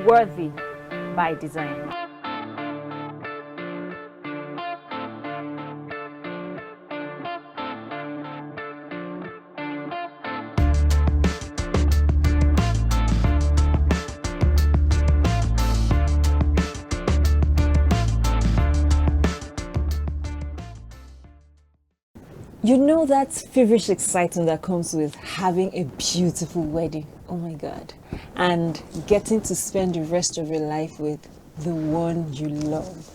Worthy by design. You know that feverish excitement that comes with having a beautiful wedding. Oh my God. And getting to spend the rest of your life with the one you love.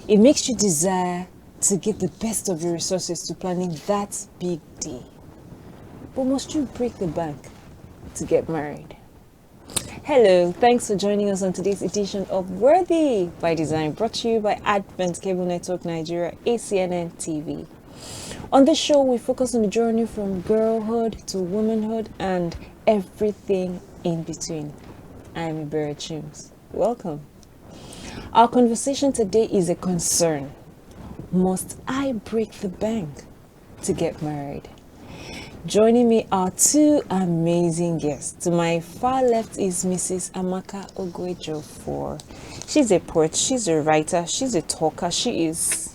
It makes you desire to give the best of your resources to planning that big day. But must you break the bank to get married? Hello, thanks for joining us on today's edition of Worthy by Design, brought to you by Advent Cable Network Nigeria, ACNNTV. On this show, we focus on the journey from girlhood to womanhood and everything in between. I'm Ibera Chims. Welcome. Our conversation today is a concern. Must I break the bank to get married? Joining me are two amazing guests. To my far left is Mrs. Amaka Ogwejofor. She's a poet, she's a writer, she's a talker, she is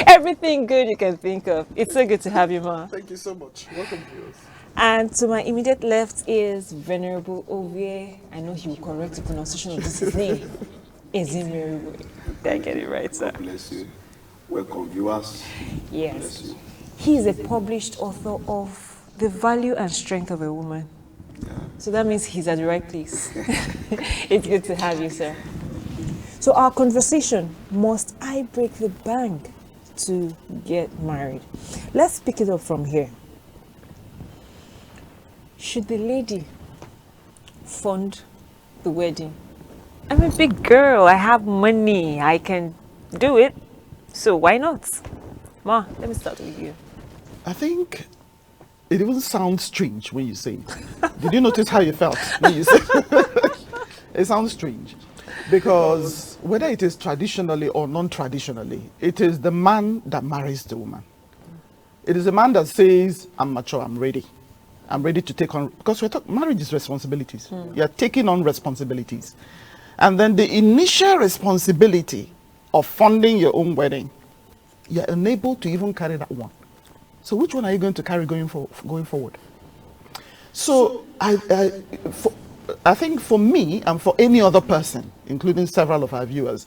everything good you can think of. It's so good to have you, Ma. Thank you so much. Welcome to us. And to my immediate left is Venerable Ovie. I know he will correct the pronunciation of this name. Ezimeriwe. Did I get it right, sir? God bless you. Welcome, viewers. Yes. Bless you. He is a published author of The Value and Strength of a Woman. Yeah. So that means he's at the right place. It's good to have you, sir. So our conversation, must I break the bank to get married? Let's pick it up from here. Should the lady fund the wedding? I'm a big girl, I have money, I can do it. So why not? Ma, let me start with you. I think it even sounds strange when you say it. Did you notice how you felt when you said it? It sounds strange. Because whether it is traditionally or non-traditionally, it is the man that marries the woman. It is the man that says, I'm mature, I'm ready. I'm ready to take on, because marriage is responsibilities. You're taking on responsibilities. And then the initial responsibility of funding your own wedding, you're unable to even carry that one. So which one are you going to carry going forward? So I think for me and for any other person, including several of our viewers,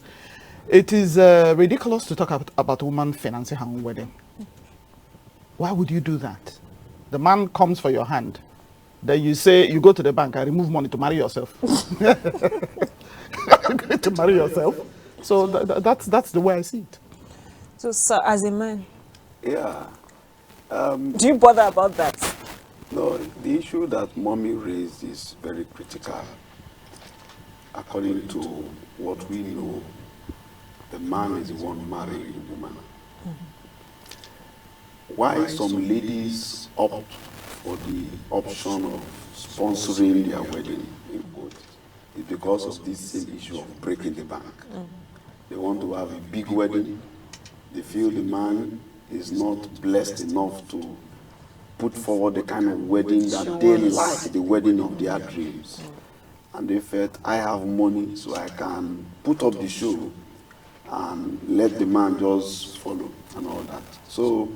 it is ridiculous to talk about a woman financing her own wedding. Why would you do that? The man comes for your hand. Then you say, you go to the bank and remove money to marry yourself. To marry yourself. So that's the way I see it. So, sir, as a man, Yeah. do you bother about that? No, the issue that mommy raised is very critical. According to what we know, the man is the one marrying the woman. Why some ladies opt for the option of sponsoring their wedding in quote, is because of this same issue of breaking the bank. They want to have a big wedding. They feel the man is not blessed enough to put forward the kind of wedding that they like, the wedding of their dreams. And they felt, I have money, so I can put up the show and let the man just follow and all that. So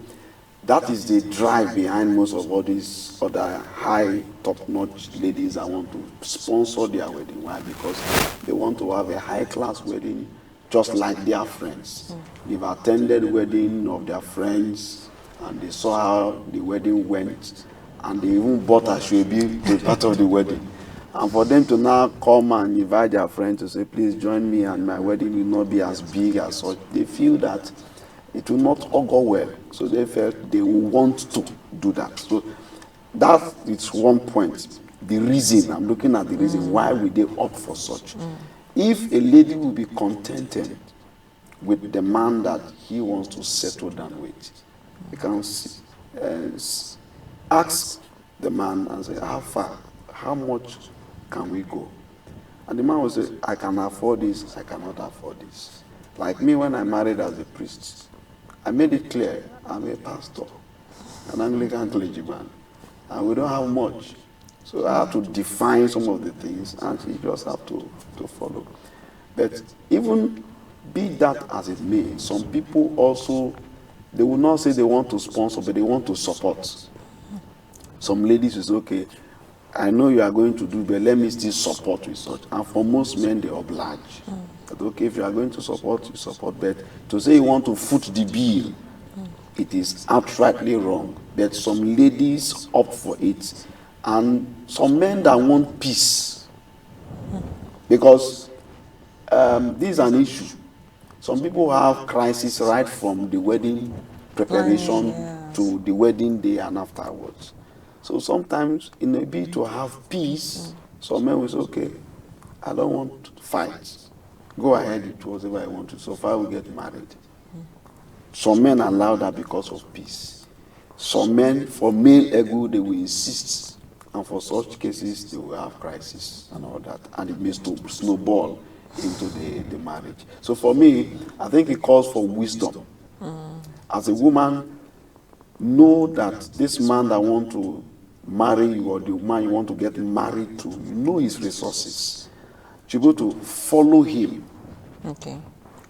that is the drive behind most of all these other high, top-notch ladies that want to sponsor their wedding. Why? Because they want to have a high-class wedding just like their friends. They've attended the wedding of their friends and they saw how the wedding went, and they even bought a shwebi to be part of the wedding. And for them to now come and invite their friends to say, please join me and my wedding will not be as big as such, they feel that it will not all go well. So they felt they will want to do that. So that is one point. The reason, I'm looking at the reason, why would they opt for such? If a lady will be contented with the man that he wants to settle down with, he can ask the man and say, how far, how much can we go? And the man will say, I can afford this, I cannot afford this. Like me, when I married as a priest, I made it clear, I'm a pastor, an Anglican clergyman, and we don't have much. So I have to define some of the things, and she just have to follow. But even be that as it may, some people also, they will not say they want to sponsor, but they want to support. Some ladies will say, okay, I know you are going to do, but let me still support with such. And for most men, they oblige. But okay, if you are going to support, you support. But to say you want to foot the bill, it is outrightly wrong. But some ladies opt for it. And some men that want peace. Because this is an issue. Some people have crisis right from the wedding preparation to the wedding day and afterwards. So sometimes in a bid to have peace, some men will say, okay, I don't want to fight. Go ahead, it was whatever I want to, so far we get married. Some men allow that because of peace. Some men, for male ego, they will insist. And for such cases, they will have crisis and all that. And it may snowball into the marriage. So for me, I think it calls for wisdom. As a woman, know that this man that want to marry you or the man you want to get married to, you know his resources. You go to follow him. Okay.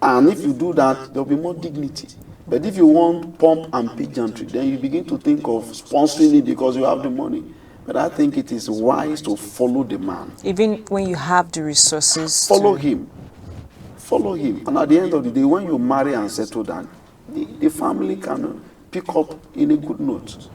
And if you do that, there will be more dignity. But if you want pomp and pageantry, then you begin to think of sponsoring it because you have the money. But I think it is wise to follow the man. Even when you have the resources. Follow him. Follow him. And at the end of the day, when you marry and settle down, the family can pick up in a good note.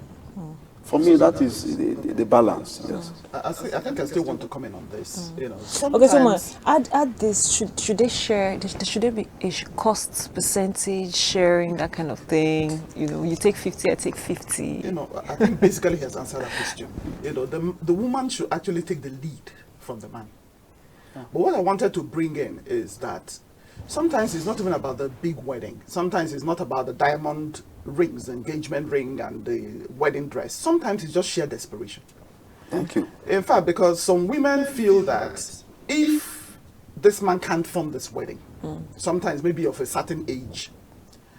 For me, that is the balance. Yes. I think I still want to comment on this. You know, Okay, so sometimes- add this. Should they share? Should there be a cost percentage sharing, that kind of thing? You know, you take 50, I take 50. You know, I think basically he has answered that question. You know, the woman should actually take the lead from the man. But what I wanted to bring in is that sometimes it's not even about the big wedding. Sometimes it's not about the diamond rings, the engagement ring and the wedding dress. Sometimes it's just sheer desperation. Thank you. In fact, because some women feel that if this man can't form this wedding, sometimes maybe of a certain age,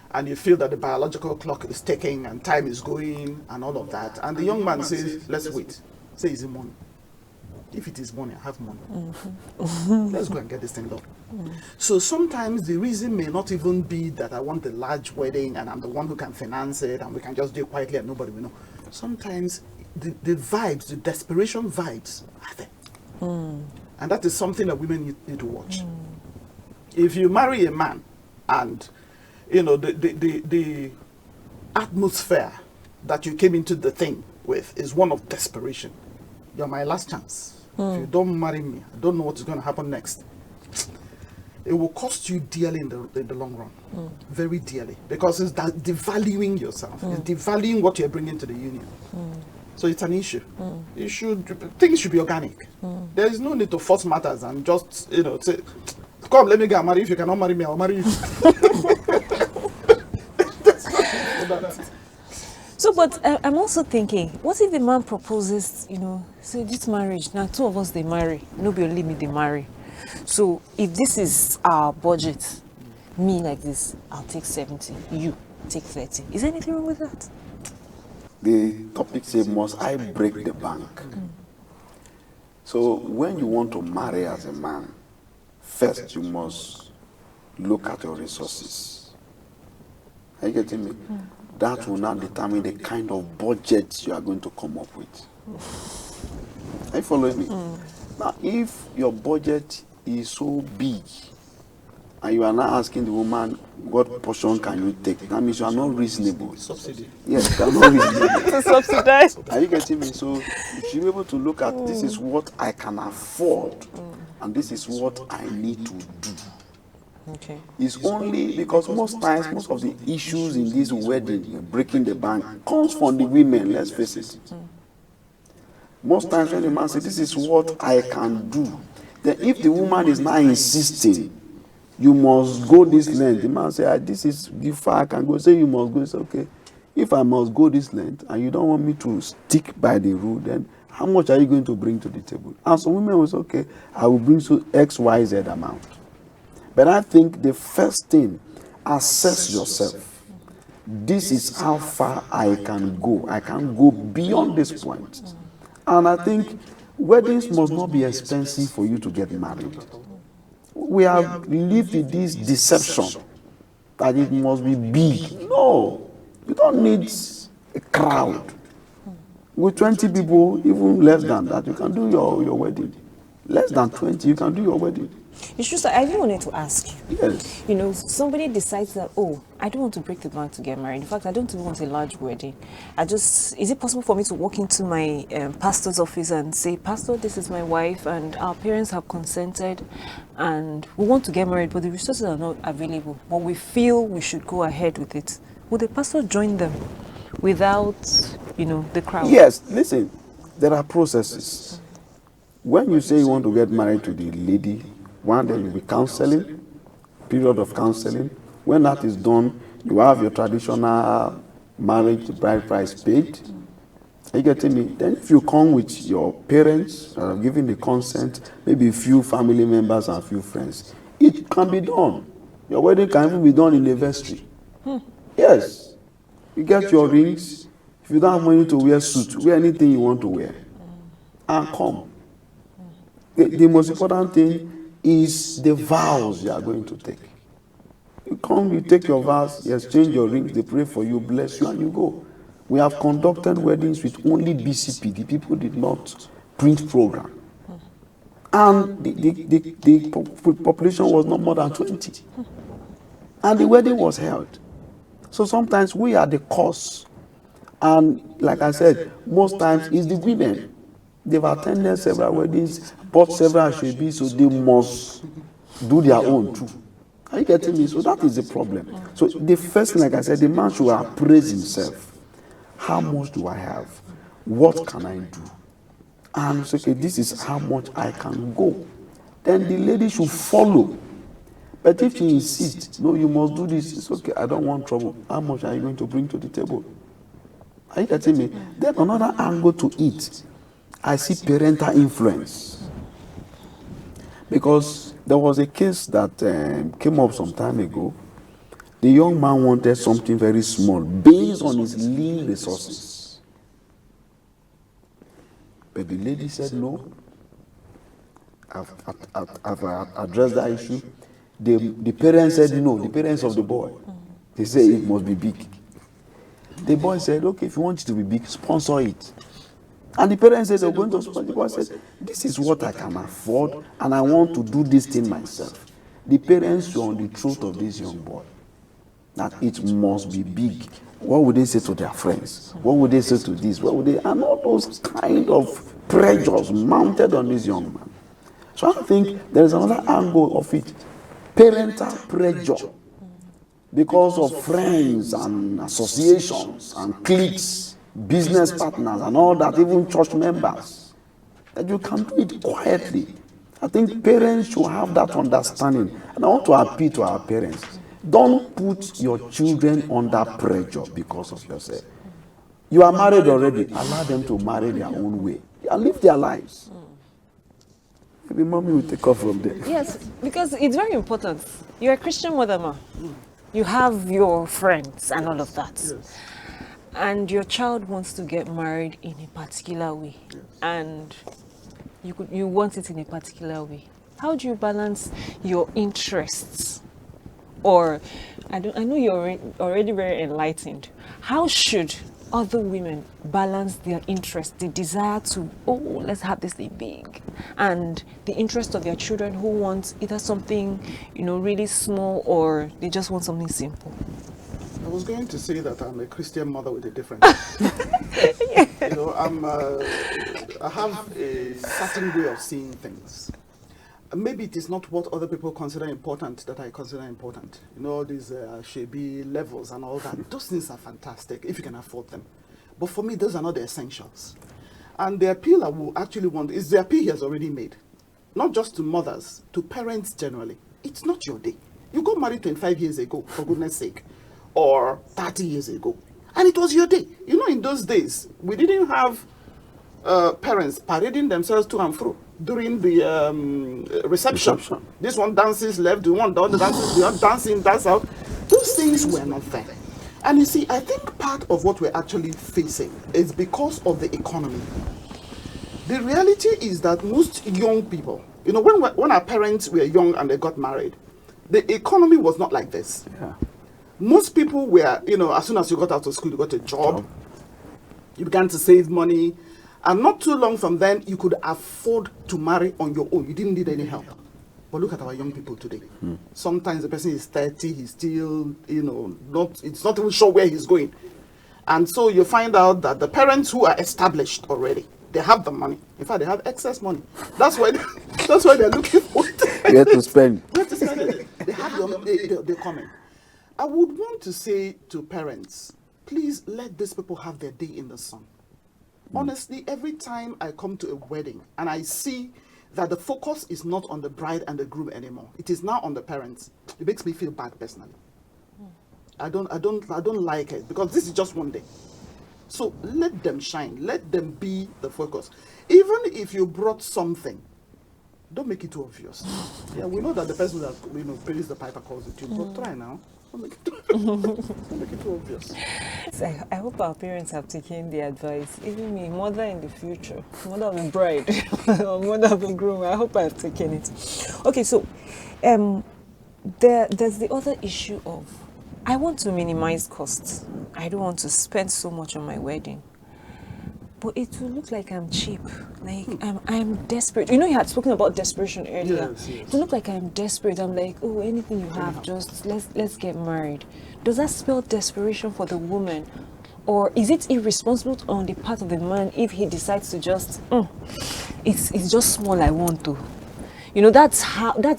and you feel that the biological clock is ticking and time is going and all of that, and the young man says, let's wait. Say, is it money? If it is money, I have money. Let's go and get this thing done. So sometimes the reason may not even be that I want the large wedding and I'm the one who can finance it and we can just do it quietly and nobody will know. Sometimes the vibes, the desperation vibes are there. And that is something that women need to watch. If you marry a man and, you know, the atmosphere that you came into the thing with is one of desperation, you're my last chance. If you don't marry me, I don't know what is going to happen next. It will cost you dearly in the long run, very dearly, because it's that devaluing yourself, it's devaluing what you're bringing to the union. So it's an issue. Things should be organic. There is no need to force matters and just, you know, say, come, let me get married. If you cannot marry me, I'll marry you. So, but I'm also thinking, what if the man proposes, you know, say this marriage, now two of us, they marry, nobody only me, they marry. So if this is our budget, me like this, I'll take 70, you take 30. Is there anything wrong with that? The topic says, must I break the bank? So when you want to marry as a man, first you must look at your resources. Are you getting me? That will now determine the kind of budget you are going to come up with. Are you following me? Now, if your budget is so big, and you are now asking the woman, what portion can you take? That means you are not reasonable. Subsidy. Yes, you are not reasonable. To subsidize. Are you getting me? So you should be able to look at, this is what I can afford, and this is what I need to do. Okay. It's only because most times, most of the issues in this wedding, breaking the bank, comes from the women, let's face it. Most times when the man says, this is what I can do, then if the woman is now insisting, you must go this length, the man says, this is the far I can go, say you must go, it's okay. If I must go this length and you don't want me to stick by the rule, then how much are you going to bring to the table? And some women will say, okay, I will bring to X, Y, Z amount. But I think the first thing, assess yourself. This is how far I can go. I can go beyond this point. And I think weddings must not be expensive for you to get married. We have lived with this deception that it must be big. No, you don't need a crowd. With 20 people, even less than that, you can do your wedding. Less than 20, you can do your wedding. It's just that I even wanted to ask you. Yes. You know, somebody decides that, oh, I don't want to break the bank to get married. In fact, I don't even want a large wedding. Is it possible for me to walk into my pastor's office and say, Pastor, this is my wife and our parents have consented and we want to get married, but the resources are not available, but we feel we should go ahead with it. Would the pastor join them without, the crowd? Yes, listen, there are processes. When you say you want to get married to the lady, one, there will be counseling, period of counseling. When that is done, you have your traditional marriage, the bride price paid. Are you getting me? Then if you come with your parents, giving the consent, maybe a few family members and a few friends, it can be done. Your wedding can even be done in a vestry. Yes. You get your rings. If you don't have money to wear suit, wear anything you want to wear. And come. The most important thing is the vows you are going to take. You come, you take your vows, you exchange your rings, they pray for you, bless you, and you go. We have conducted weddings with only BCP. The people did not print program. And the population was not more than 20. And the wedding was held. So sometimes we are the cause. And like I said, most times it's the women. They've attended several weddings, bought several ashebis, so they must do their own too. Are you getting me? So that is the problem. So the first thing, like I said, the man should appraise himself. How much do I have? What can I do? And say, okay, this is how much I can go. Then the lady should follow. But if she insists, no, you must do this, it's okay, I don't want trouble. How much are you going to bring to the table? Are you getting me? Then another angle to it, I see parental influence. Because there was a case that came up some time ago. The young man wanted something very small based on his lean resources. But the lady said, no, I've addressed that issue. The parents said no, the parents of the boy. They said it must be big. The boy said, okay, if you want it to be big, sponsor it. And the parents said, they're going to sponsor. The boy said, this is what I can afford, and I want to do this thing myself. The parents were on the throat of this young boy, that it must be big. What would they say to their friends? What would they say to this? What would they? And all those kind of pressures mounted on this young man. So I think there is another angle of it. Parental pressure. Because of friends and associations and cliques, business partners and all that, even church members, that you can do it quietly. I think parents should have that understanding. And I want to appeal to our parents. Don't put your children under pressure because of yourself. You are married already. Allow them to marry their own way and live their lives. Maybe mommy will take off from there. Yes, because it's very important. You're a Christian mother, ma. You have your friends and all of that. Yes. And your child wants to get married in a particular way. Yes. And you want it in a particular way. How do you balance your interests? Or, I know you're already very enlightened. How should other women balance their interest, the desire to, let's have this thing big, and the interest of their children who want either something, really small, or they just want something simple? I was going to say that I'm a Christian mother with a different. I have a certain way of seeing things. Maybe it is not what other people consider important that I consider important. These Shebi levels and all that. Those things are fantastic if you can afford them. But for me, those are not the essentials. And the appeal I will actually want is the appeal he has already made. Not just to mothers, to parents generally. It's not your day. You got married 25 years ago, for goodness sake, or 30 years ago. And it was your day. In those days, we didn't have parents parading themselves to and fro during the reception. This one dances left, the one dances, the other dancing, dance out. Those things were not there. And you see, I think part of what we're actually facing is because of the economy. The reality is that most young people, you know, when our parents were young and they got married, the economy was not like this. Yeah. Most people were, you know, as soon as you got out of school, you got a job, you began to save money, and not too long from then, you could afford to marry on your own. You didn't need any help. But look at our young people today. Sometimes the person is 30, he's still, you know, it's not even sure where he's going. And so you find out that the parents who are established already, they have the money. In fact, they have excess money. That's why they're looking for it. Where to spend? Where to spend it? They have they're coming. I would want to say to parents, please let these people have their day in the sun. Honestly, every time I come to a wedding and I see that the focus is not on the bride and the groom anymore, it is now on the parents, it makes me feel bad personally. I don't like it, because this is just one day. So let them shine, let them be the focus. Even if you brought something, don't make it too obvious. Yeah, we know that the person that, you know, pays the piper calls the tune, but try now. Don't make it too obvious. I hope our parents have taken the advice. Even me, mother in the future, mother of the bride, or mother of the groom, I hope I've taken it. Okay, so there's the other issue of, I want to minimize costs. I don't want to spend so much on my wedding. But it will look like I'm cheap. Like I'm desperate. You know, you had spoken about desperation earlier. Yes, yes. It will look like I'm desperate. I'm like, oh, anything you have, just let's get married. Does that spell desperation for the woman? Or is it irresponsible on the part of the man if he decides to just, it's just small I want to. You know, that's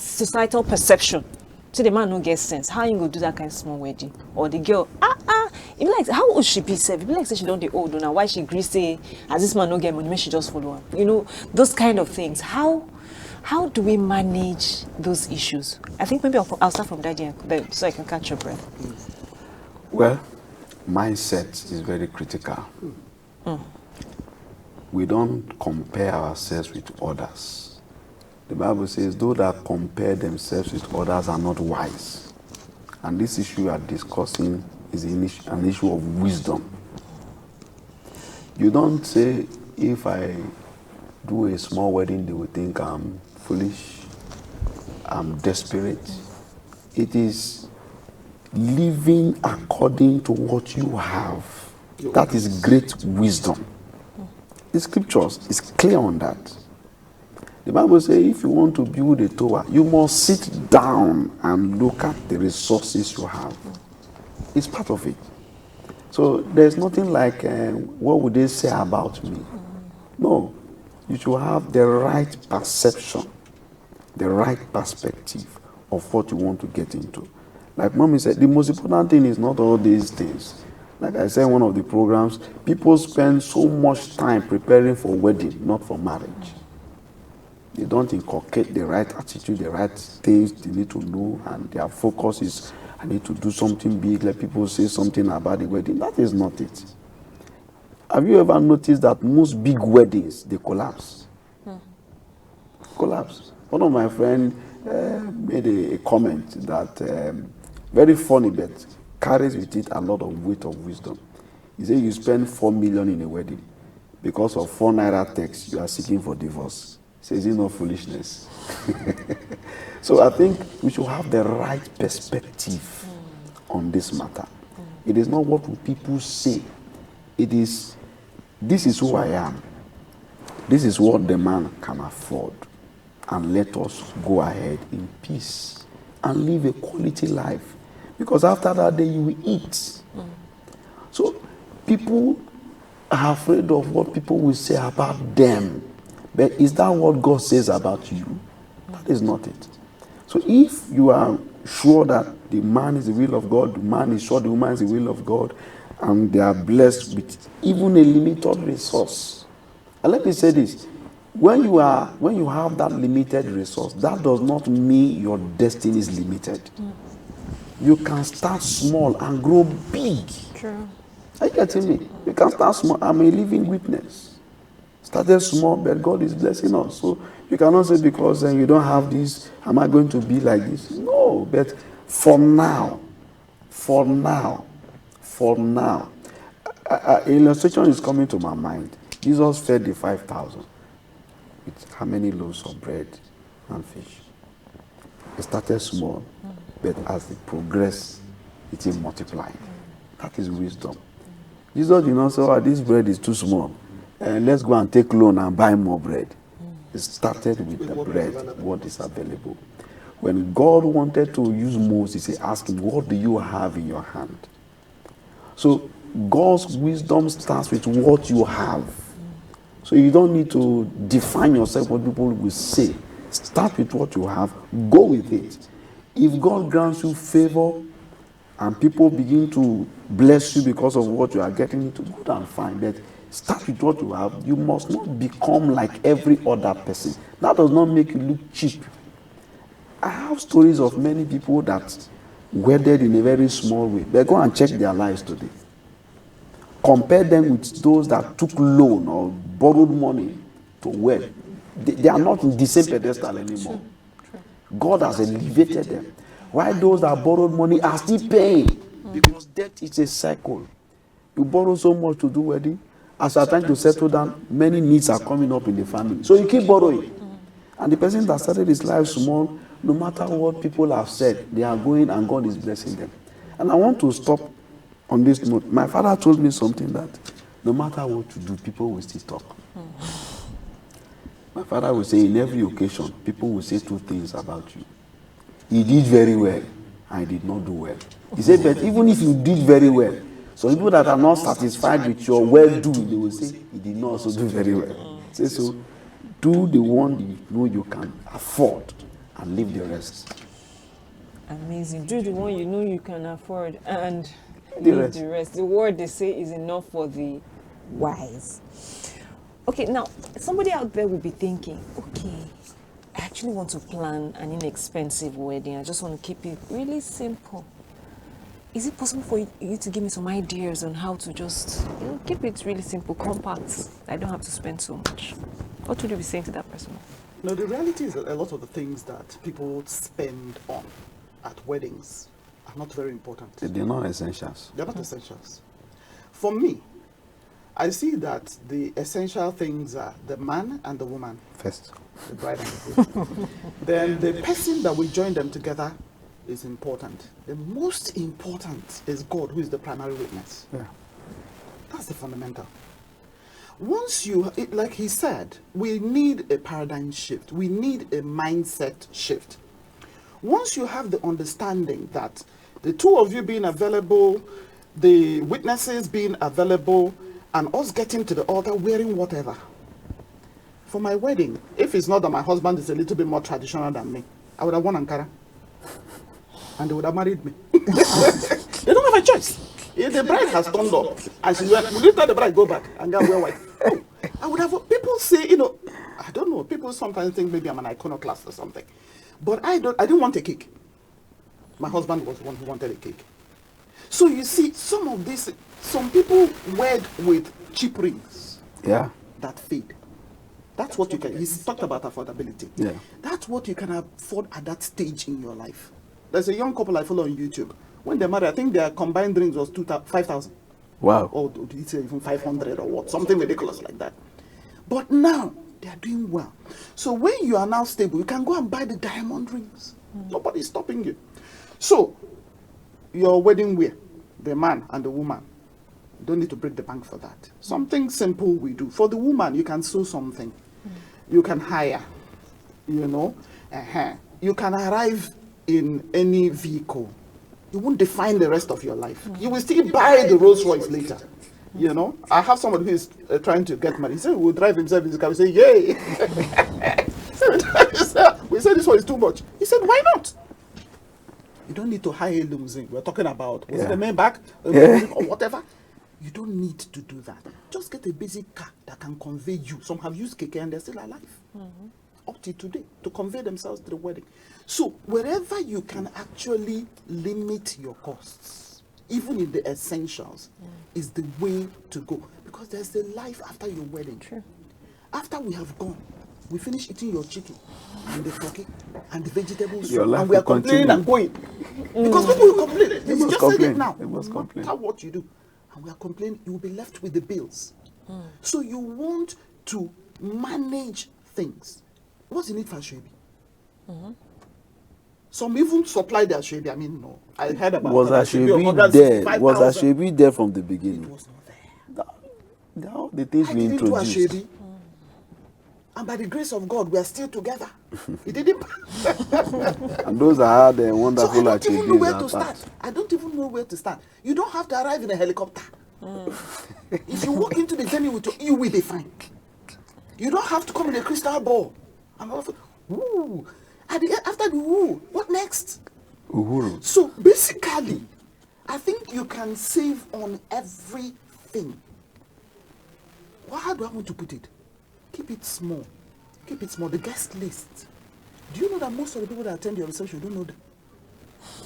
societal perception. So the man no get sense. How you gonna do that kind of small wedding? Or the girl, it be like, how old she be? It be like say she don't dey old now. Why she agree say, as this man no get money, maybe she just follow him. You know, those kind of things. How do we manage those issues? I think maybe I'll start from Daddy so I can catch your breath. Well, mindset is very critical. We don't compare ourselves with others. The Bible says, those that compare themselves with others are not wise. And this issue we are discussing is an issue of wisdom. You don't say, if I do a small wedding, they will think I'm foolish, I'm desperate. It is living according to what you have. That is great wisdom. The scriptures is clear on that. The Bible says if you want to build a tower, you must sit down and look at the resources you have. It's part of it. So there's nothing like, what would they say about me? No. You should have the right perception, the right perspective of what you want to get into. Like Mommy said, the most important thing is not all these things. Like I said in one of the programs, people spend so much time preparing for wedding, not for marriage. They don't inculcate the right attitude, the right things they need to know, and their focus is, I need to do something big, let people say something about the wedding. That is not it. Have you ever noticed that most big weddings, they collapse? Collapse. One of my friends made a comment that, very funny, but carries with it a lot of weight of wisdom. He said, you spend 4 million in a wedding. Because of 4 naira text, you are seeking for divorce. Says it's not foolishness. So I think we should have the right perspective on this matter. It is not what will people say. It is, this is who I am. This is what the man can afford. And let us go ahead in peace and live a quality life. Because after that day you will eat. So people are afraid of what people will say about them. But is that what God says about you? That is not it. So if you are sure that the man is the will of God, the man is sure the woman is the will of God, and they are blessed with even a limited resource. And let me say this. When you have that limited resource, that does not mean your destiny is limited. You can start small and grow big. True. Are you getting me? You can start small. I'm a living witness. Started small, but God is blessing us. So you cannot say because you don't have this, am I going to be like this? No, but for now, an illustration is coming to my mind. Jesus fed the 5,000. with how many loaves of bread and fish. It started small, but as it progressed, it multiplied. That is wisdom. Jesus did not say, oh, this bread is too small. Let's go and take loan and buy more bread. It started with the bread, what is available. When God wanted to use Moses, he asked him, what do you have in your hand? So God's wisdom starts with what you have. So you don't need to define yourself what people will say. Start with what you have, go with it. If God grants you favor and people begin to bless you because of what you are getting into, good and fine. But start with what you have. You must not become like every other person. That does not make you look cheap. I have stories of many people that wedded in a very small way. They go and check their lives today. Compare them with those that took loan or borrowed money to wed. They are not in the same pedestal anymore. God has elevated them. Why those that borrowed money are still paying? Because debt is a cycle. You borrow so much to do wedding. As you are trying to settle down, many needs are coming up in the family. So you keep borrowing. And the person that started his life small, no matter what people have said, they are going and God is blessing them. And I want to stop on this note. My father told me something that no matter what you do, people will still talk. My father will say in every occasion, people will say two things about you. He did very well and he did not do well. He said, but even if you did very well, some people that are not satisfied with your well-doing, they will say, he did not also do very well. Say so, do the one you know you can afford and leave the rest. Amazing. Do the one you know you can afford and leave the rest. The word they say is enough for the wise. Okay, now somebody out there will be thinking, okay, I actually want to plan an inexpensive wedding. I just want to keep it really simple. Is it possible for you to give me some ideas on how to just keep it really simple, compact? I don't have to spend so much. What would you be saying to that person? No, the reality is that a lot of the things that people spend on at weddings are not very important. They're not essentials. They're not essentials. For me, I see that the essential things are the man and the woman. First. The bride and the groom. Then the person that will join them together is important. The most important is God, who is the primary witness. Yeah. That's the fundamental. Once you, like he said, we need a paradigm shift. We need a mindset shift. Once you have the understanding that the two of you being available, the witnesses being available, and us getting to the altar wearing whatever. For my wedding, if it's not that my husband is a little bit more traditional than me, I would have worn Ankara. And they would have married me. They don't have a choice. If the bride has turned up and she went, would you tell the bride go back and go wear white? No. I would have, people say, I don't know, people sometimes think maybe I'm an iconoclast or something. But I didn't want a cake. My husband was the one who wanted a cake. So you see, some people wed with cheap rings. Yeah. That fade. That's what you can, he's talked about affordability. Yeah. That's what you can afford at that stage in your life. There's a young couple I follow on YouTube. When they married, I think their combined rings was 5,000. Wow. Or did he say even 500 or what? Something ridiculous like that. But now, they are doing well. So when you are now stable, you can go and buy the diamond rings. Nobody's stopping you. So, your wedding wear, the man and the woman, you don't need to break the bank for that. Something simple we do. For the woman, you can sew something. You can hire, You can arrive in any vehicle. You won't define the rest of your life. You will still buy the Rolls Royce later. I have somebody who is trying to get married. He said, we'll drive himself in his car. We say, yay. We said, this one is too much. He said, why not? You don't need to hire a limousine. We're talking about, was it the Maybach? Or whatever. You don't need to do that. Just get a basic car that can convey you. Some have used keke and they're still alive. Up to today, to convey themselves to the wedding. So, wherever you can actually limit your costs, even in the essentials, is the way to go. Because there's a life after your wedding. True. After we have gone, we finish eating your chicken and the turkey and the vegetables, and we are complaining and going. Because people will complain. They just said it now. No matter what you do, and we are complaining, you will be left with the bills. So you want to manage things. What's the need for ashwebi? Some even supply the ashwebi. I mean, no. I heard about Was Ashwebi there? Was Ashwebi there from the beginning? It was not there. No, the things I we didn't do introduced. ashwebi. And by the grace of God, we are still together. It didn't. And those that had a So wonderful I don't even know where to Ashwebis are start. part. I don't even know where to start. You don't have to arrive in a helicopter. If you walk into the venue with you will be fine. You don't have to come in a crystal ball. And all of it. Woo. After the woo, what next? Uhuru. So basically, I think you can save on everything. Well, how do I want to put it? Keep it small. Keep it small. The guest list. Do you know that most of the people that attend your reception don't know that?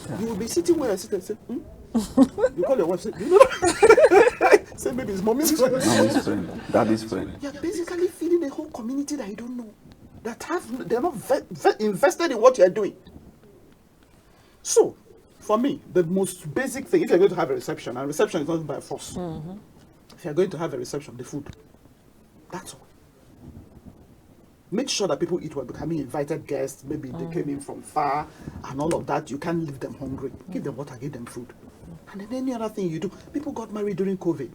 Yeah. You will be sitting where I sit and say, You call your wife, say, do you know that? Say maybe it's mommy's friend. Mommy's friend. Daddy's friend. You're basically feeding a whole community that you don't know. They're not invested in what you're doing. So, for me, the most basic thing, if you're going to have a reception, and reception is not by force. If you're going to have a reception, the food. That's all. Make sure that people eat well, becoming invited guests, maybe they came in from far, and all of that. You can't leave them hungry. Give them water, give them food. And then any other thing you do. People got married during COVID.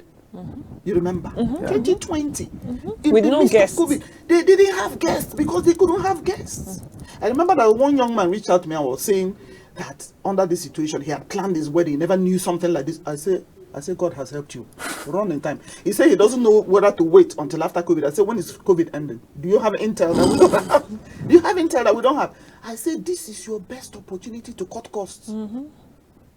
You remember? 2020. In With the no midst guests. of COVID, they didn't have guests because they couldn't have guests. I remember that one young man reached out to me and was saying that under this situation, he had planned his wedding, he never knew something like this. I said, God has helped you. Run in time. He said he doesn't know whether to wait until after COVID. I said, when is COVID ending? Do you have intel that we don't have? Do you have intel that we don't have? I said, this is your best opportunity to cut costs.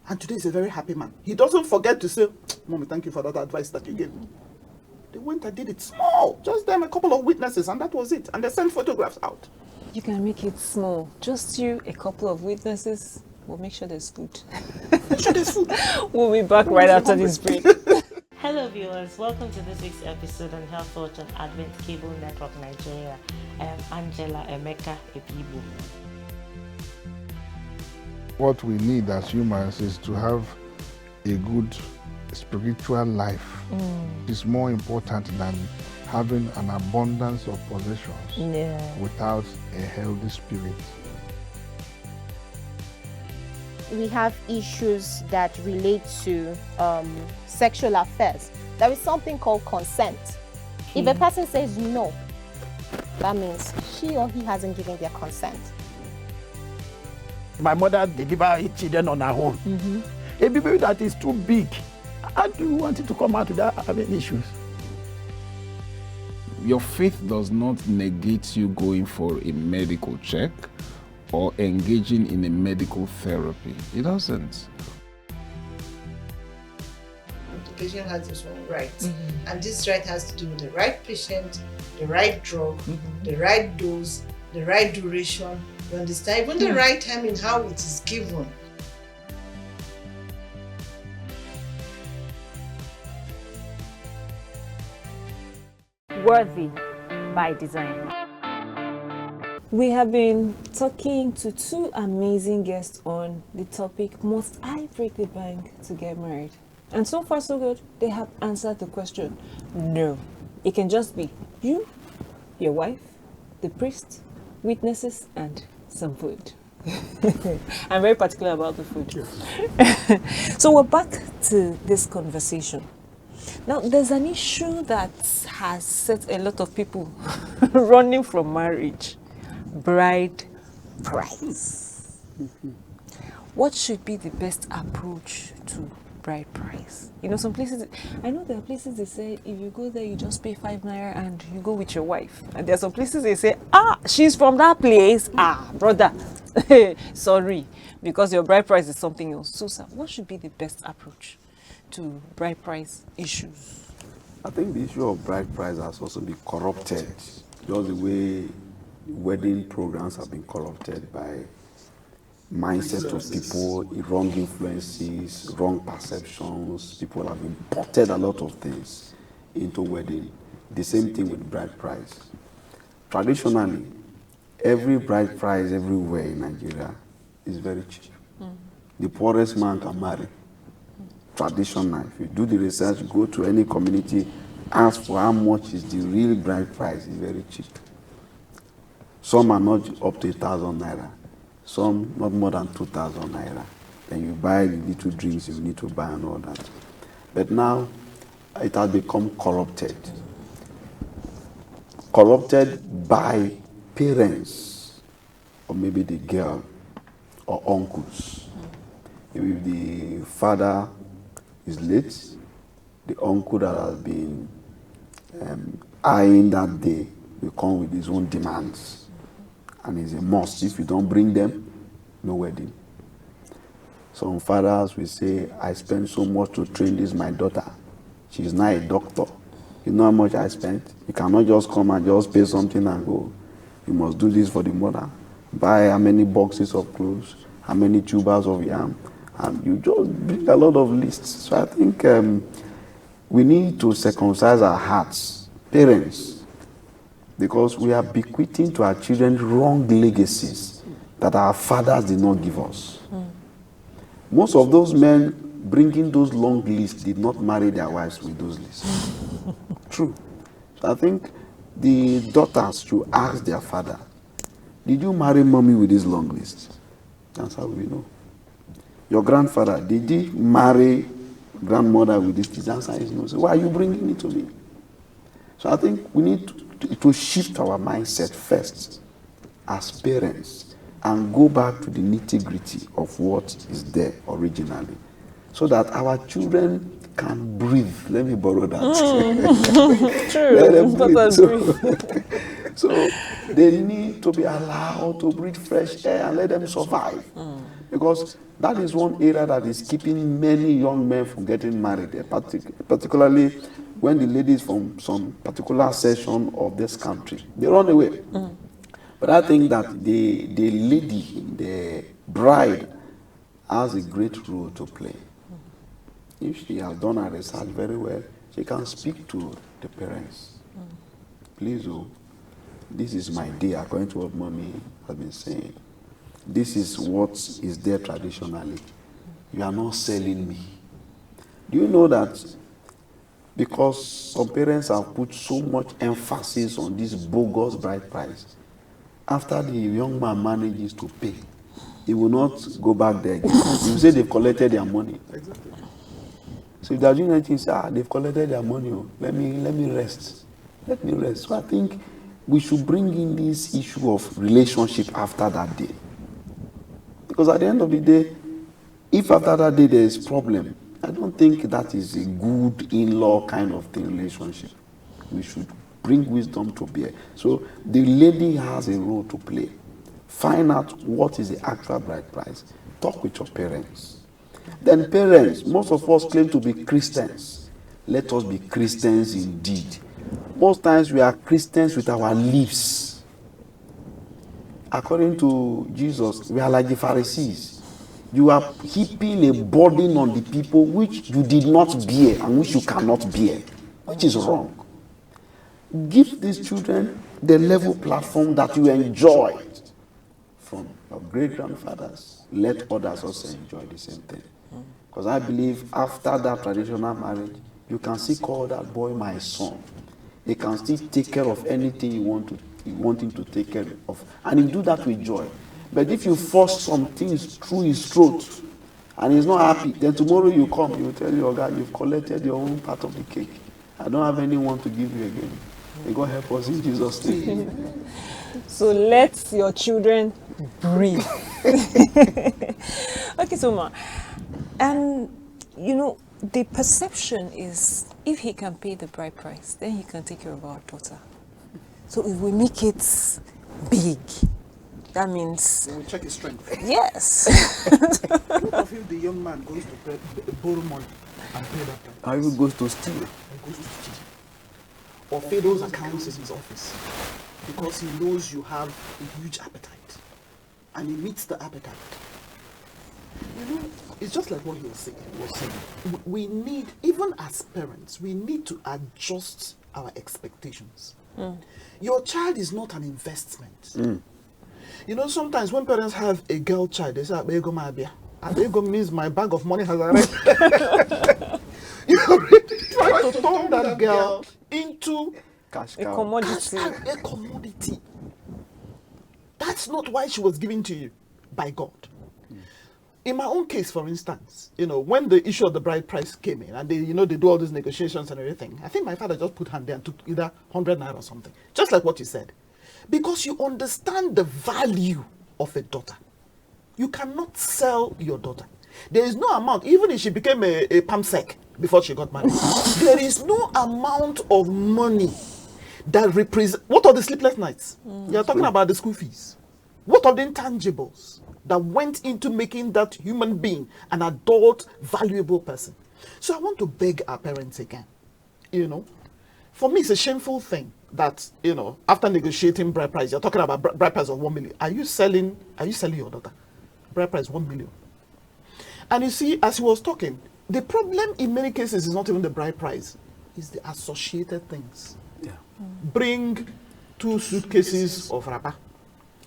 And today is a very happy man. He doesn't forget to say, Mommy, thank you for that advice that you gave me. They went and did it small. Just them, a couple of witnesses, and that was it. And they sent photographs out. You can make it small. Just you, a couple of witnesses. We'll make sure there's food. Make sure there's food. We'll be back right after this break. Hello viewers, welcome to this week's episode on Health Watch on Advent Cable Network Nigeria. I am Angela Emeka Ebibu. What we need as humans is to have a good spiritual life. It's more important than having an abundance of possessions without a healthy spirit. We have issues that relate to sexual affairs. There is something called consent. If a person says no, that means she or he hasn't given their consent. My mother delivered children on her own. A baby that is too big, how do you want it to come out without having issues? Your faith does not negate you going for a medical check or engaging in a medical therapy. It doesn't. The patient has his own rights, and this right has to do with the right patient, the right drug, the right dose, the right duration, you understand? Even the right time in how it is given. Worthy by design. We have been talking to two amazing guests on the topic, must I break the bank to get married? And so far so good, they have answered the question, no. It can just be you, your wife, the priest, witnesses, and some food. I'm very particular about the food. So we're back to this conversation. Now, there's an issue that has set a lot of people running from marriage. Bride price. What should be the best approach to bride price? You know, some places, I know there are places they say if you go there you just pay 5 naira and you go with your wife, and there are some places they say, she's from that place, brother, sorry, because your bride price is something else. So sir, what should be the best approach to bride price issues? I think the issue of bride price has also been corrupted, just the way wedding programs have been corrupted by mindset of people, wrong influences, wrong perceptions. People have imported a lot of things into wedding. The same thing with bride price. Traditionally, every bride price everywhere in Nigeria is very cheap. The poorest man can marry. Traditional. If you do the research, go to any community, ask for how much is the real bride price, it's very cheap. Some are not up to 1,000 naira. Some not more than 2,000 naira. Then you buy the little drinks you need to buy and all that. But now it has become corrupted. Corrupted by parents, or maybe the girl, or uncles. If the father is late, the uncle that has been eyeing that day will come with his own demands. And it's a must. If you don't bring them, no wedding. Some fathers will say, I spent so much to train this my daughter. She's now a doctor. You know how much I spent? You cannot just come and just pay something and go. You must do this for the mother. Buy how many boxes of clothes, how many tubers of yam, and you just bring a lot of lists. So I think we need to circumcise our hearts, parents, because we are bequeathing to our children wrong legacies that our fathers did not give us. Most of those men bringing those long lists did not marry their wives with those lists. True. So I think the daughters should ask their father, did you marry mommy with this long list? That's how we know. Your grandfather, did he marry grandmother with this list? The answer is no. So why are you bringing it to me? So I think we need to shift our mindset first as parents and go back to the nitty-gritty of what is there originally, so that our children can breathe. Let me borrow that. True. Let them breathe. So they need to be allowed to breathe fresh air and let them survive. Because that is one area that is keeping many young men from getting married, particularly when the ladies from some particular section of this country, they run away. But I think that the lady, the bride, has a great role to play. If she has done her research very well, she can speak to the parents. Please, oh, this is my day, according to what mommy has been saying. This is what is there traditionally. You are not selling me. Do you know that because some parents have put so much emphasis on this bogus bride price, after the young man manages to pay, he will not go back there again. You say they've collected their money. Exactly. So if they're doing anything, say, they've collected their money. Oh, let me rest. Let me rest. So I think we should bring in this issue of relationship after that day. Because at the end of the day, if after that day there is problem, I don't think that is a good in-law kind of thing relationship. We should bring wisdom to bear. So the lady has a role to play. Find out what is the actual bride price. Talk with your parents. Then parents, most of us claim to be Christians. Let us be Christians indeed. Most times we are Christians with our lips. According to Jesus, we are like the Pharisees. You are heaping a burden on the people which you did not bear and which you cannot bear, which is wrong. Give these children the level platform that you enjoyed from your great-grandfathers. Let others also enjoy the same thing. Because I believe after that traditional marriage, you can still call that boy my son. He can still take care of anything you want him to take care of. And he do that with joy. But if you force some things through his throat and he's not happy, then tomorrow you come, he will tell you, oh God, you've collected your own part of the cake. I don't have anyone to give you again. May God help us in Jesus' name. So let your children breathe. Okay, so Ma, and you know, the perception is if he can pay the bride price, then he can take care of our daughter. So if we make it big, that means They will check his strength. yes. What if the young man goes to borrow money and pay that price? Or even goes to steal. And goes to steal. Or pay those accounts in his office because he knows you have a huge appetite and he meets the appetite. You know, it's just like what he was saying. We need, even as parents, we need to adjust our expectations. Your child is not an investment. You know, sometimes when parents have a girl child, they say, Abego Mabia. Abego means my bag of money has arrived. You already try to turn that girl into Cash A cow. commodity. a commodity. That's not why she was given to you by God. In my own case, for instance, when the issue of the bride price came in and they do all these negotiations and everything, I think my father just put hand there and took either 100 naira or something, just like what you said. Because you understand the value of a daughter. You cannot sell your daughter. There is no amount, even if she became a pamsec before she got married, there is no amount of money that represents. What are the sleepless nights? You're talking about the school fees. What are the intangibles that went into making that human being an adult, valuable person? So I want to beg our parents again. For me, it's a shameful thing that, after negotiating bride price, you're talking about bride price of 1 million. Are you selling your daughter? Bride price 1 million. And you see, as he was talking, the problem in many cases is not even the bride price, it's the associated things. Yeah. Bring 2 suitcases of wrapper.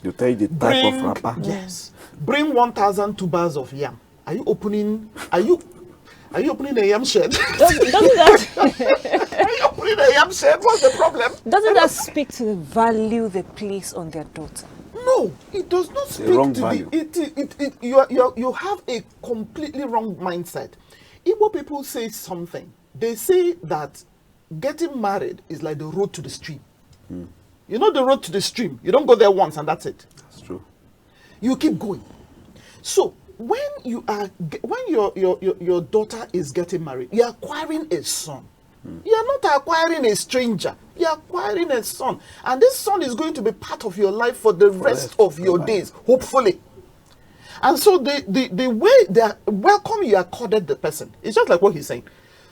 You tell you the type of wrapper. Yes. Bring 1,002 bars of yam. Are you opening a yam shed? Doesn't that Are you opening a yam shed? What's the problem? doesn't that speak to the value they place on their daughter? No, it does not speak wrong to value. you have a completely wrong mindset. Igbo people say something. They say that getting married is like the road to the stream. You know the road to the stream. You don't go there once and that's it. That's true. You keep going. So when your daughter is getting married, you're acquiring a son. You're not acquiring a stranger. You're acquiring a son. And this son is going to be part of your life for the rest of your days, hopefully. And so the way they welcome you accorded the person, it's just like what he's saying.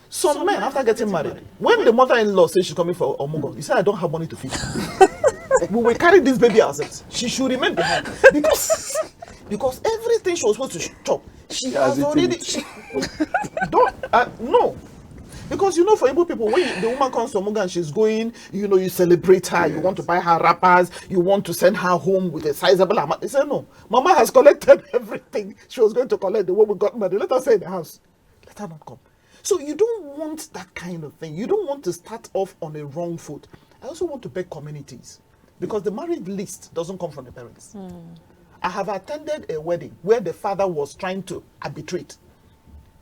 Some men, after getting married, when the mother-in-law says she's coming for Omugo, he said, I don't have money to feed. We will carry this baby ourselves. She should remain behind. Because everything she was supposed to chop, she has already... No. Because for Igbo people, when the woman comes to Omuga and she's going, you celebrate her, you want to buy her wrappers, you want to send her home with a sizable amount. They say, no, Mama has collected everything she was going to collect the woman got married. Let her stay in the house. Let her not come. So you don't want that kind of thing. You don't want to start off on a wrong foot. I also want to beg communities, because the marriage list doesn't come from the parents. I have attended a wedding where the father was trying to arbitrate.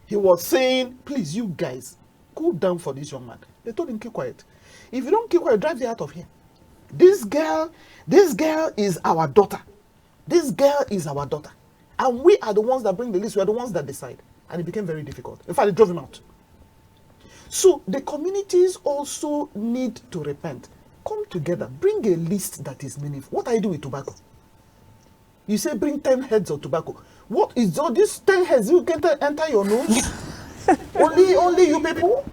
He was saying, please, you guys, cool down for this young man. They told him, keep quiet. If you don't keep quiet, drive her out of here. This girl is our daughter. This girl is our daughter. And we are the ones that bring the list. We are the ones that decide. And it became very difficult. In fact, they drove him out. So the communities also need to repent. Come together. Bring a list that is meaningful. What I do with tobacco? You say bring 10 heads of tobacco. What is all these 10 heads? You can enter your nose? only you people?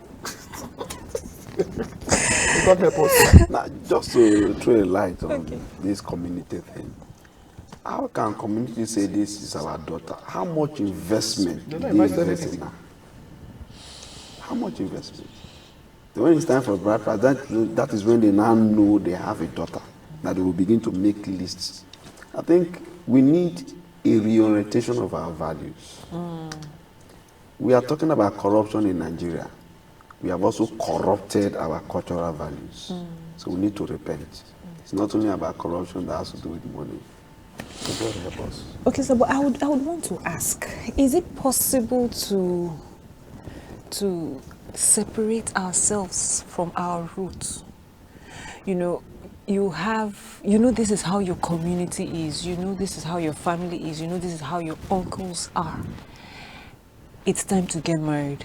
God help us. Now, just to throw a light on this community thing. How can community say this is our daughter? How much investment did they invest in her? How much investment? So when it's time for bride price, that is when they now know they have a daughter, that they will begin to make lists. I think we need a reorientation of our values. We are talking about corruption in Nigeria. We have also corrupted our cultural values. So we need to repent. It's not only about corruption that has to do with money. So God help us. Okay, so but I would want to ask, is it possible to separate ourselves from our roots? This is how your community is, this is how your family is, this is how your uncles are. It's time to get married.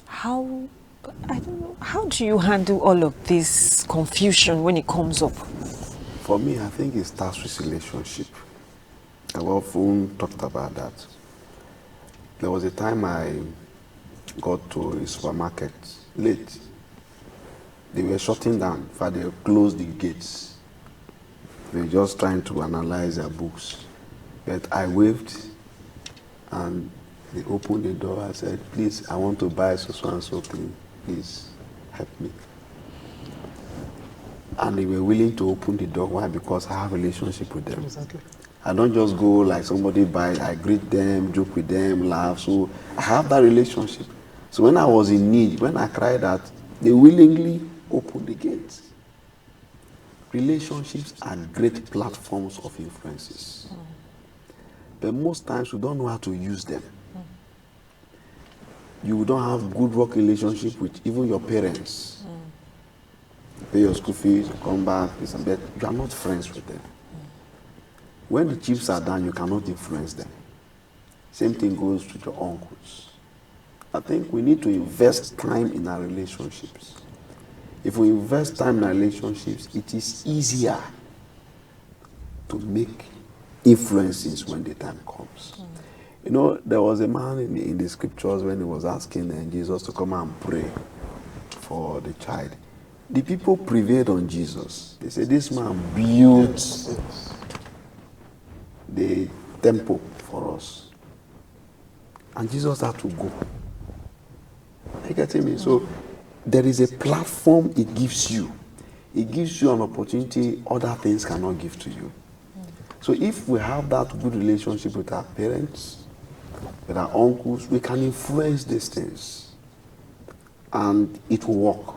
How do you handle all of this confusion when it comes up? For me, I think it starts with relationship. I've often talked about that. There was a time I got to a supermarket late. They were shutting down. In fact, they closed the gates. They were just trying to analyze their books. But I waved, and they opened the door. I said, please, I want to buy so and so thing. Please, help me. And they were willing to open the door. Why? Because I have a relationship with them. Exactly. I don't just go like somebody buy, I greet them, joke with them, laugh. So I have that relationship. So when I was in need, when I cried out, they willingly opened the gates. relationships are great platforms of influences. But most times we don't know how to use them. You don't have good work relationship with even your parents. You pay your school fees, you come back, this and that. You are not friends with them. When the chips are down, you cannot influence them. Same thing goes with your uncles. I think we need to invest time in our relationships. If we invest time in our relationships, it is easier to make influences when the time comes. You know, there was a man in the scriptures when he was asking Jesus to come and pray for the child. The people prevailed on Jesus. They said, this man built the temple for us. And Jesus had to go. Are you getting me? So there is a platform it gives you. It gives you an opportunity other things cannot give to you. So if we have that good relationship with our parents, with our uncles, we can influence these things. And it will work.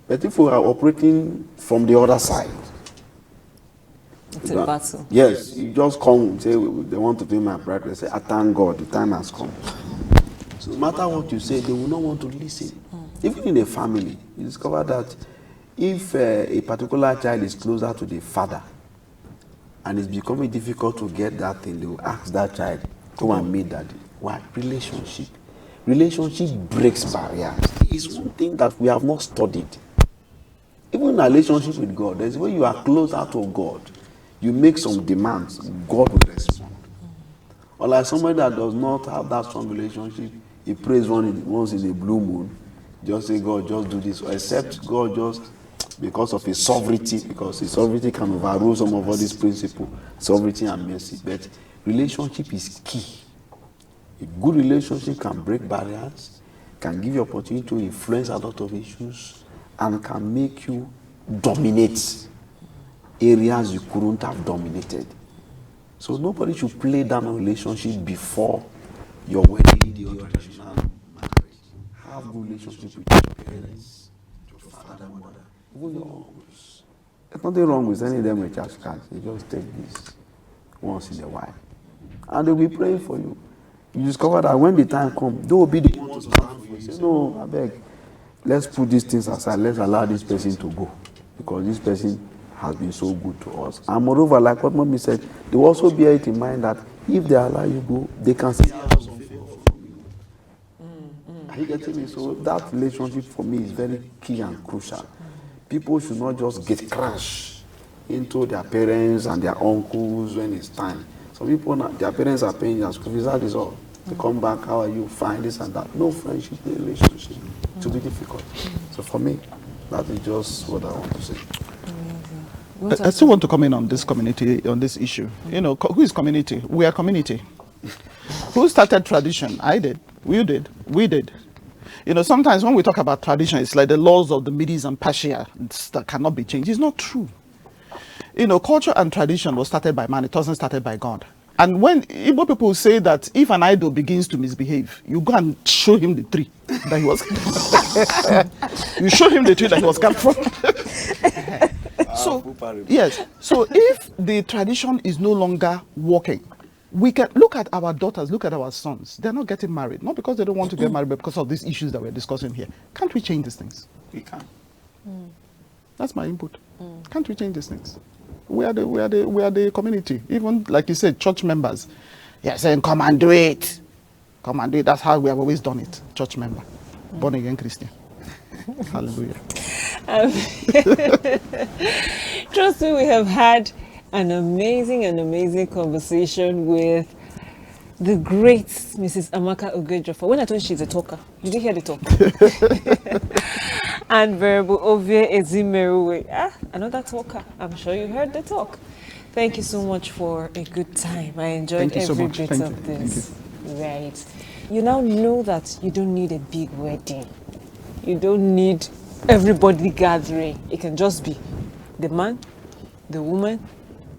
But if we are operating from the other side, it's a battle. Yes, you just come, say, they want to be my bride, they say, I thank God, the time has come. So no matter what you say, they will not want to listen. Even in a family, you discover that if a particular child is closer to the father, and it's becoming difficult to get that thing, they will ask that child, come and meet daddy. Why? Relationship. Relationship breaks barriers. It's one thing that we have not studied. Even in a relationship with God, there's when you are closer to God, you make some demands, God will respond. Or like somebody that does not have that strong relationship, he prays once in a blue moon, just say, God, just do this. Or except God just, because of his sovereignty, because his sovereignty can overrule some of all these principles, sovereignty and mercy. But relationship is key. A good relationship can break barriers, can give you opportunity to influence a lot of issues, and can make you dominate areas you couldn't have dominated. So nobody should play down a relationship before your wedding, your traditional marriage. Have good relationship with your parents, your father, mother, even your uncles. There's nothing wrong with sending them a church card. You just take this once in a while. And they'll be praying for you. You discover that when the time comes, they will be the ones to stand for you. Say, no, I beg, let's put these things aside. Let's allow this person to go. Because this person has been so good to us. And moreover, like what Mommy said, they will also bear it in mind that if they allow you go, they can see out some favor from you. Are you getting me? So that relationship for me is very key and crucial. People should not just get crashed into their parents and their uncles when it's time. Some people, their parents are paying their school fees, that is all. They come back, how are you, fine, this and that. No friendship, no relationship. It will be difficult. So for me, that is just what I want to say. I still want to comment on this community, on this issue. You know, who is community? We are community. Who started tradition? I did. You did. We did. You know, sometimes when we talk about tradition, it's like the laws of the Medes and Persia that cannot be changed. It's not true. You know, culture and tradition was started by man. It wasn't started by God. And when Igbo people say that if an idol begins to misbehave, you go and show him the tree that he was. You show him the tree that he was cut from. So, yes. So if the tradition is no longer working, we can look at our daughters, look at our sons. They're not getting married, not because they don't want to get married, but because of these issues that we're discussing here. Can't we change these things? We can. That's my input. Can't we change these things? We are the community. Even like you said, church members. Yeah, saying come and do it. Come and do it. That's how we have always done it. Church member, born again Christian. Hallelujah. Trust me, we have had an amazing conversation with the great Mrs. Amaka Ogejofa. When I told you she's a talker, did you hear the talk? And Venerable Ovie Ezimeruwe, another talker. I'm sure you heard the talk. Thank you so much for a good time. I enjoyed every bit of this. Right. You now know that you don't need a big wedding. You don't need everybody gathering. It can just be the man, the woman,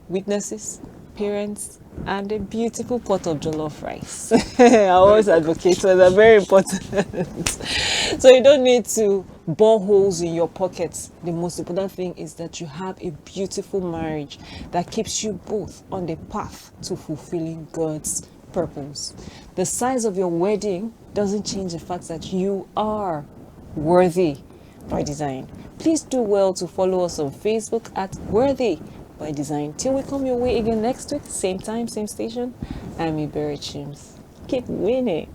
witnesses, parents, and a beautiful pot of jollof rice. I always advocate for that, very important. So you don't need to bore holes in your pockets. The most important thing is that you have a beautiful marriage that keeps you both on the path to fulfilling God's purpose. The size of your wedding doesn't change the fact that you are worthy by design. Please do well to follow us on Facebook at Worthy by Design. Till we come your way again next week, same time, same station, I'm Iberi Chims. Keep winning.